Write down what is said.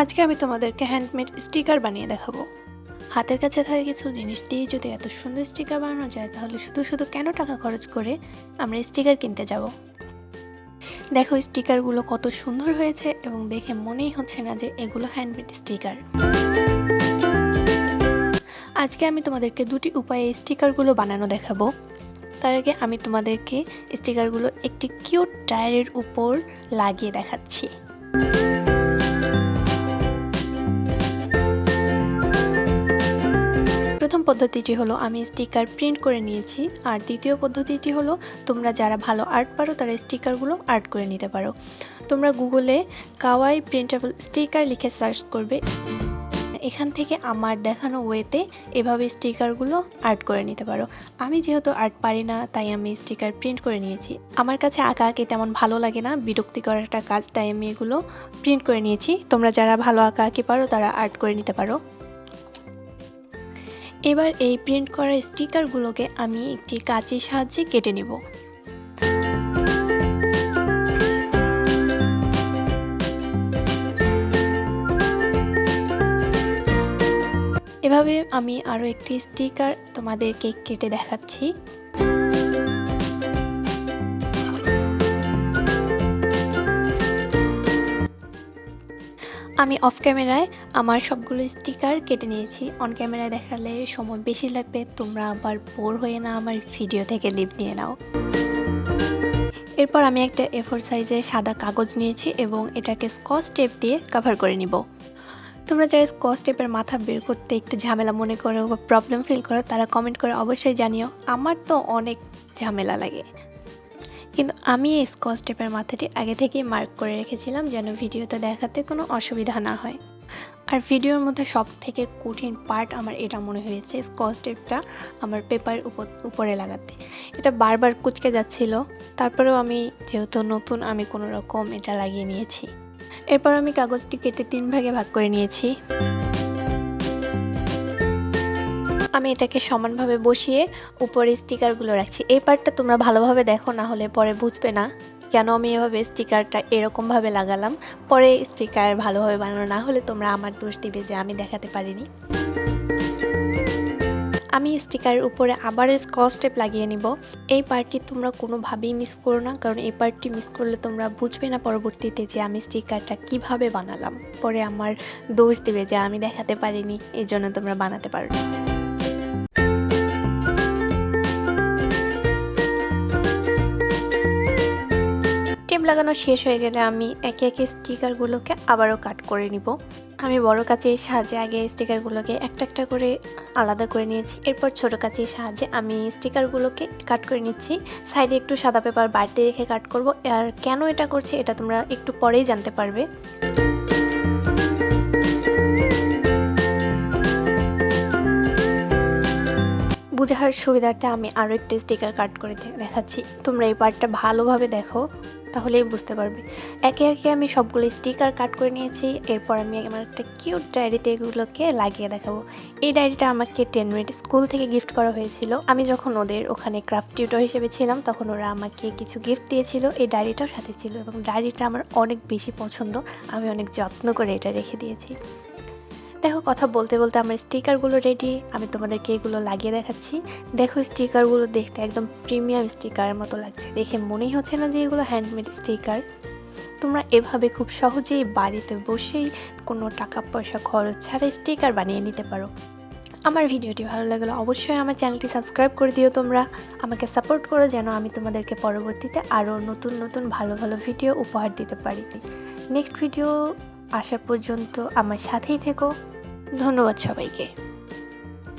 আজকে আমি তোমাদেরকে হ্যান্ডমেড স্টিকার বানিয়ে দেখাবো। হাতের কাছে থাকা কিছু জিনিস দিয়ে যদি এত সুন্দর স্টিকার বানানো যায়, তাহলে শুধু শুধু কেন টাকা খরচ করে আমরা স্টিকার কিনতে যাব। দেখো স্টিকারগুলো কত সুন্দর হয়েছে এবং দেখে মনেই হচ্ছে না যে এগুলো হ্যান্ডমেড স্টিকার। আজকে আমি তোমাদেরকে দুটি উপায়ে স্টিকারগুলো বানানো দেখাবো। তার আগে আমি তোমাদেরকে স্টিকারগুলো একটি কিউট ডায়েরির উপর লাগিয়ে দেখাচ্ছি। প্রথম পদ্ধতিটি হলো আমি স্টিকার প্রিন্ট করে নিয়েছি, আর দ্বিতীয় পদ্ধতিটি হলো তোমরা যারা ভালো আর্ট পারো তারা স্টিকারগুলো আর্ট করে নিতে পারো। তোমরা গুগলে কাওয়াই প্রিন্টেবল স্টিকার লিখে সার্চ করবে। এখান থেকে আমার দেখানো ওয়েতে এভাবে স্টিকারগুলো আর্ট করে নিতে পারো। আমি যেহেতু আর্ট পারি না, তাই আমি স্টিকার প্রিন্ট করে নিয়েছি। আমার কাছে আঁকা আঁকি তেমন ভালো লাগে না, বিরক্তিকর একটা কাজ, তাই আমি এগুলো প্রিন্ট করে নিয়েছি। তোমরা যারা ভালো আঁকা আঁকি পারো তারা আর্ট করে নিতে পারো। এবার এই প্রিন্ট করা স্টিকারগুলোকে আমি একটি কাঁচির সাহায্যে কেটে নিব। এভাবে আমি আরও একটি স্টিকার তোমাদেরকে কেটে দেখাচ্ছি। আমি অফ ক্যামেরায় আমার সবগুলো স্টিকার কেটে নিয়েছি। অন ক্যামেরায় দেখালে সময় বেশি লাগবে, তোমরা আবার বোর হয়ে না আমার ভিডিও থেকে লিভ নিয়ে নাও। এরপর আমি একটা A4 সাইজের সাদা কাগজ নিয়েছি এবং এটাকে স্কচ টেপ দিয়ে কভার করে নিব। তোমরা যারা স্কচ টেপের মাথা বের করতে একটু ঝামেলা মনে করো বা প্রবলেম ফিল করো, তারা কমেন্ট করে অবশ্যই জানিও। আমার তো অনেক ঝামেলা লাগে, কিন্তু আমি এই স্কচ টেপের মাথাটি আগে থেকেই মার্ক করে রেখেছিলাম যেন ভিডিওতে দেখাতে কোনো অসুবিধা না হয়। আর ভিডিওর মধ্যে সব থেকে কঠিন পার্ট আমার এটা মনে হয়েছে, স্কচ টেপটা আমার পেপারের উপরে লাগাতে। এটা বারবার কুঁচকে যাচ্ছিল, তারপরেও আমি যেহেতু নতুন, আমি কোনো রকম এটা লাগিয়ে নিয়েছি। এরপর আমি কাগজটি কেটে 3 ভাগে ভাগ করে নিয়েছি। আমি এটাকে সমানভাবে বসিয়ে উপরে স্টিকারগুলো রাখছি। এই পার্টটা তোমরা ভালোভাবে দেখো, না হলে পরে বুঝবে না কেন আমি এভাবে স্টিকারটা এরকমভাবে লাগালাম। পরে স্টিকার ভালোভাবে বানানো না হলে তোমরা আমার দোষ দিবে যে আমি দেখাতে পারিনি। আমি স্টিকারের উপরে আবার স্কচ টেপ লাগিয়ে নিব। এই পার্টটি তোমরা কোনোভাবেই মিস করো না, কারণ এই পার্টটি মিস করলে তোমরা বুঝবে না পরবর্তীতে যে আমি স্টিকারটা কিভাবে বানালাম। পরে আমার দোষ দিবে যে আমি দেখাতে পারিনি, এই জন্য তোমরা বানাতে পারো না। টেপ লাগানো শেষ হয়ে গেলে আমি একে একে স্টিকারগুলোকে আবারও কাট করে নিব। আমি বড় কাঁচির সাহায্যে আগে স্টিকারগুলোকে একটা একটা করে আলাদা করে নিয়েছি। এরপর ছোট কাঁচির সাহায্যে আমি স্টিকারগুলোকে কাট করে নিচ্ছি। সাইডে একটু সাদা পেপার বাড়তি রেখে কাট করব। আর কেন এটা করছি এটা তোমরা একটু পরেই জানতে পারবে। বোঝার সুবিধার্থে আমি আরও একটি স্টিকার কাট করে দেখাচ্ছি। তোমরা এই পার্টটা ভালোভাবে দেখো, তাহলেই বুঝতে পারবে। একে একে আমি সবগুলো স্টিকার কাট করে নিয়েছি। এরপর আমি আমার একটা কিউট ডায়েরিতে এগুলোকে লাগিয়ে দেখাবো। এই ডায়েরিটা আমাকে 10 মিনিট স্কুল থেকে গিফট করা হয়েছিল। আমি যখন ওদের ওখানে ক্রাফট টিউটর হিসেবে ছিলাম, তখন ওরা আমাকে কিছু গিফট দিয়েছিল। এই ডায়েরিটাও সাথে ছিল এবং ডায়েরিটা আমার অনেক বেশি পছন্দ। আমি অনেক যত্ন করে এটা রেখে দিয়েছি। দেখো, কথা বলতে বলতে আমার স্টিকারগুলো রেডি। আমি তোমাদেরকে এগুলো লাগিয়ে দেখাচ্ছি। দেখো, স্টিকারগুলো দেখতে একদম প্রিমিয়াম স্টিকারের মতো লাগছে। দেখে মনেই হচ্ছে না যে এগুলো হ্যান্ডমেড স্টিকার। তোমরা এভাবে খুব সহজেই বাড়িতে বসেই কোনো টাকা পয়সা খরচ ছাড়া স্টিকার বানিয়ে নিতে পারো। আমার ভিডিওটি ভালো লাগলে অবশ্যই আমার চ্যানেলটি সাবস্ক্রাইব করে দিও। তোমরা আমাকে সাপোর্ট করো যেন আমি তোমাদেরকে পরবর্তীতে আরও নতুন নতুন ভালো ভালো ভিডিও উপহার দিতে পারি। নেক্সট ভিডিও আসা পর্যন্ত আমার সাথেই থেকো। ধন্যবাদ সবাইকে।